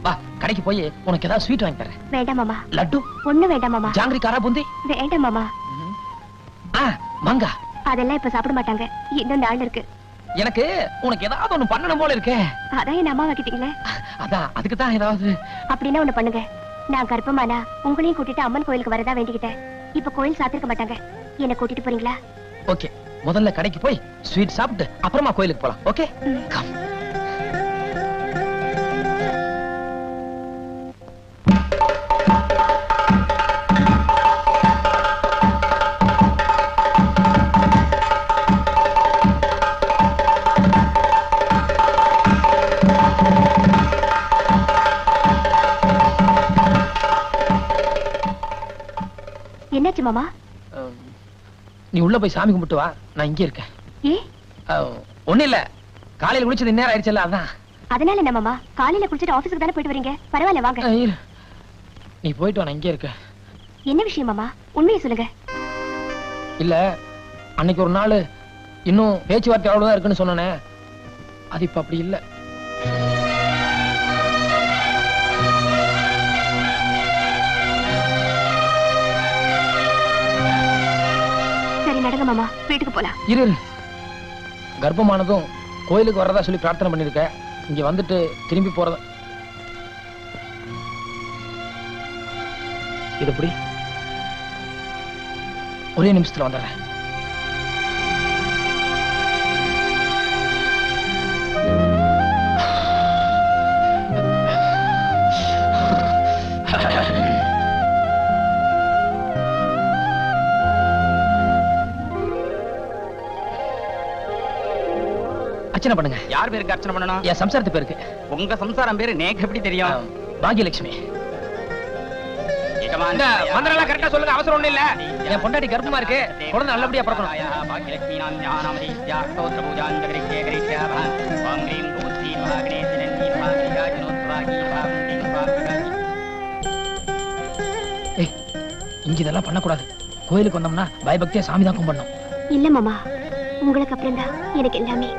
வா கடைக்கு போய் உனக்கு ஏதாவது ஸ்வீட் வாங்கி தரேன். வேண்டாம் மாமா. லட்டு? ஒண்ணு வேண்டாம் மாமா. ஜாங்கிரி காரா பூந்தி? வேண்டாம் மாமா. மாங்கா? அதெல்லாம் இப்ப சாப்பிட மாட்டாங்க. இன்னும் நாள் இருக்கு. எனக்கு உனக்கு ஏதாவது ஒண்ணு பண்ணணும் போல இருக்கே. அதான் என் அம்மா வைக்கிட்டீங்களே. அதான் அதுக்கு தான் ஏதாவது. அப்படின்னா ஒண்ணு பண்ணுங்க. நான் கர்ப்பமானா உங்களையும் கூட்டிட்டு அம்மன் கோயிலுக்கு வரதா வேண்டிக்கிட்டேன். இப்ப கோயில் சாத்திருக்க மாட்டாங்க. என்ன கூட்டிட்டு போறீங்களா? ஓகே, முதல்ல கடைக்கு போய் ஸ்வீட் சாப்பிட்டு அப்புறமா கோயிலுக்கு போலாம். Okay come. என்னாச்சு மாமா? நீ உள்ள போய் சாமி கும்பிட்டு வா, நான் இங்கே இருக்கேன். ஏ? ஒண்ணு இல்ல, காலையில குளிச்சது நேரம் ஆயிடுச்சுல்ல, அதான். அதனால என்ன மாமா? காலையில குளிச்சிட்டு ஆபீஸ்க்கு தானே போயிட்டு வரீங்க. பரவாயில்ல வாங்க. நீ போயிட்டு வா, நான் இங்கே இருக்கேன். என்ன விஷயம் மாமா? உண்மையை சொல்லுங்க. இல்ல, அன்னைக்கு ஒரு நாள் இன்னும் பேச்சுவார்த்தை அவ்வளவுதான் இருக்குன்னு சொன்னனே, அது இப்ப அப்படி இல்ல. நடங்க மாமா, வீட்டுக்கு போலாம். இரு, கர்ப்பமானதும் கோயிலுக்கு வரதா சொல்லி பிரார்த்தனை பண்ணிருக்க. இங்க வந்துட்டு திரும்பி போறத இது எப்படி? ஒரே நிமிஷத்துல வந்துடுறேன். அர்ச்சனை பண்ணுங்க. யார் பேருக்கு அர்ச்சனை பண்ணணும்? என் சம்சாரத்து பேருக்கு. உங்க சம்சாரம் பேரு நேக்கு எப்படி தெரியும்? பாகியலட்சுமி. மந்திரம் கரெக்டா சொல்லுங்க, அவசரம் ஒண்ணு இல்ல. என் பொண்டாட்டி கர்ப்பமா இருக்கு, குழந்தை நல்லபடியா பிறக்கணும். பாகியலட்சுமி நான் ஞானமதி ஸ்தோத்திர பூஜாந்தகரிக்கே கரிஷ்யாம. ஓம் க்ரீம் பூத்தி மகாகணேசி நந்தி மகாகிராஜனோத்வாகி பாவந்தி பாவகாகி. ஏய், இங்க இதெல்லாம் பண்ணக்கூடாது. கோயிலுக்கு வந்தோம்னா பயபக்தியா சாமி தான் கும்பிடணும். இல்ல மாமா, உங்களுக்கு அப்புறம் தான் எனக்கு எல்லாமே.